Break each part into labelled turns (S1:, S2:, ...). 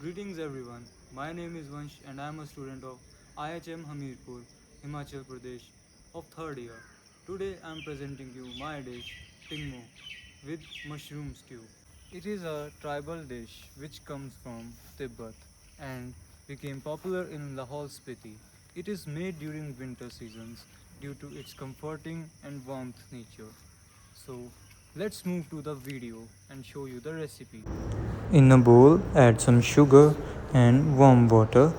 S1: Greetings everyone. My name is Vansh and I am a student of IHM Hamirpur, Himachal Pradesh of 3rd year. Today I am presenting you my dish Tingmo with mushroom stew. It is a tribal dish which comes from Tibet and became popular in Lahore Spiti. It is made during winter seasons due to its comforting and warmth nature. So let's move to the video and show you the recipe. In a bowl, add some sugar and warm water.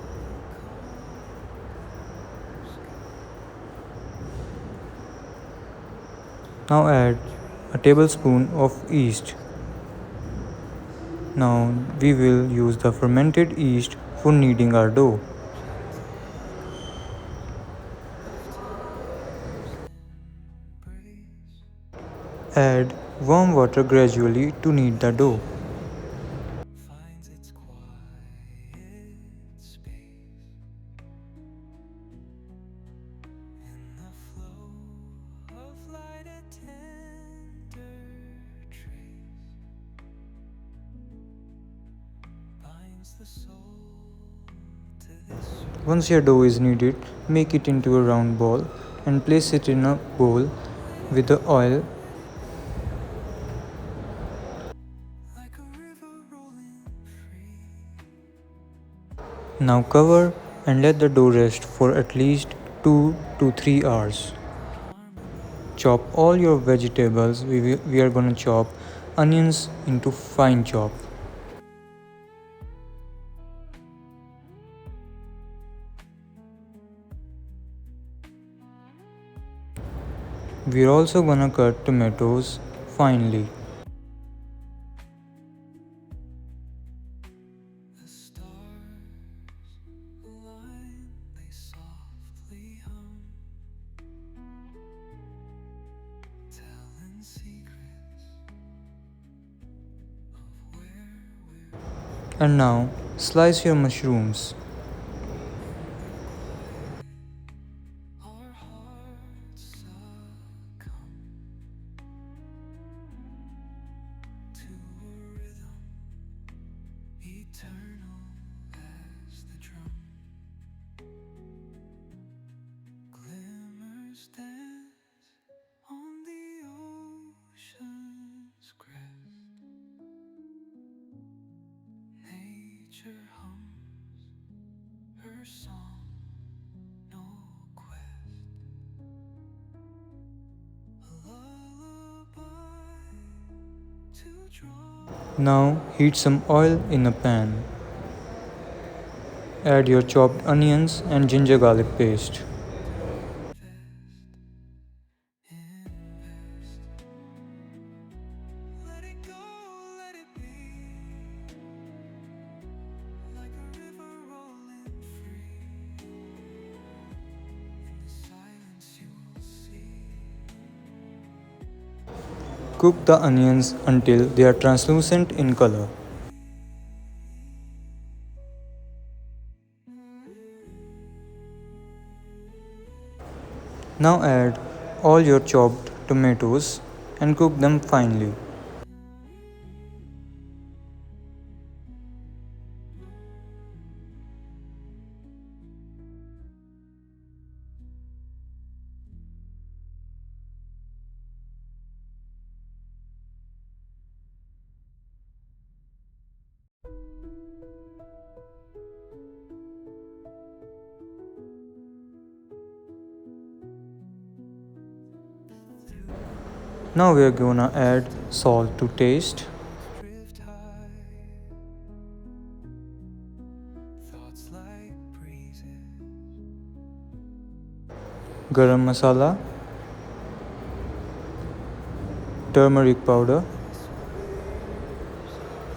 S1: Now add a tablespoon of yeast. Now we will use the fermented yeast for kneading our dough. Add warm water gradually to knead the dough. Once your dough is kneaded, make it into a round ball and place it in a bowl with the oil. Now cover and let the dough rest for at least 2 to 3 hours. Chop all your vegetables. We are gonna chop onions into fine chop. We are also gonna cut tomatoes finely. And now slice your mushrooms. Now heat some oil in a pan. Add your chopped onions and ginger garlic paste. Cook the onions until they are translucent in color. Now add all your chopped tomatoes and cook them finely. Now we are gonna add salt to taste. Garam masala, turmeric powder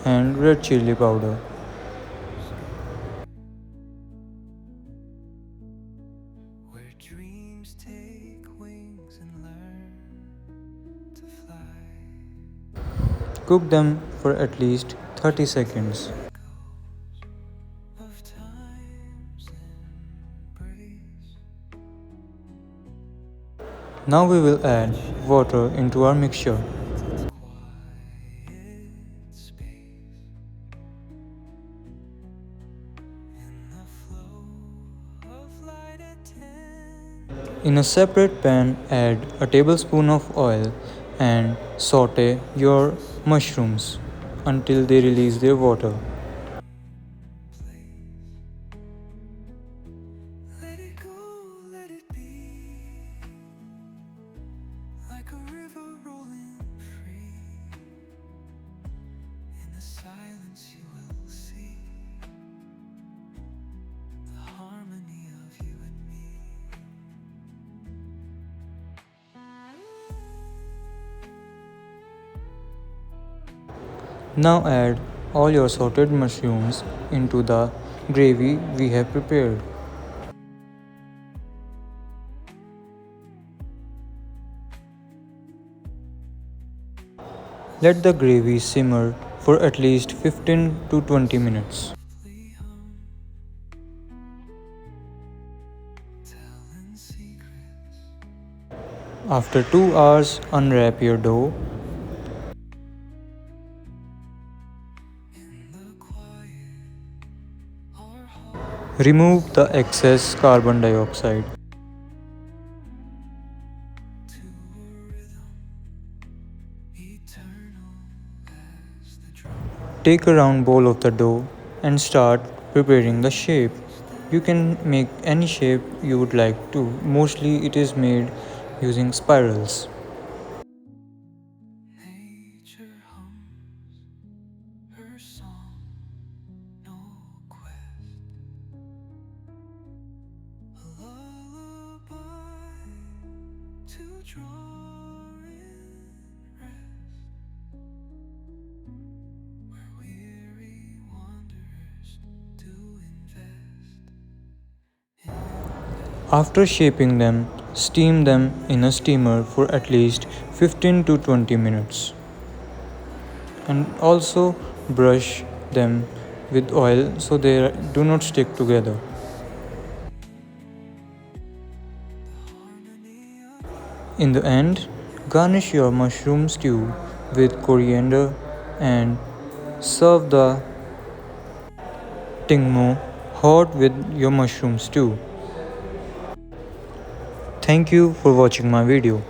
S1: and red chili powder. Cook them for at least 30 seconds. Now we will add water into our mixture. In a separate pan, add a tablespoon of oil and saute your mushrooms until they release their water.
S2: Let it go, let it be, like a river rolling free. In the silence you will see the harmony of you and me.
S1: Now add all your sauteed mushrooms into the gravy we have prepared. Let the gravy simmer for at least 15 to 20 minutes.
S2: Softly hum, telling secrets
S1: After 2 hours, unwrap your dough.
S2: in the quiet. Our heart
S1: Remove the excess carbon dioxide.
S2: to a rhythm eternal as the drum.
S1: Take a round bowl of the dough and start preparing the shape. You can make any shape you would like to. Mostly it is made using spirals.
S2: Nature hums her song, no quest. A lullaby to draw in rest, where weary wanderers do invest in.
S1: After shaping them, steam them in a steamer for at least 15 to 20 minutes. And also brush them with oil so they do not stick together. In the end, garnish your mushroom stew with coriander and serve the Tingmo hot with your mushroom stew. Thank you for watching my video.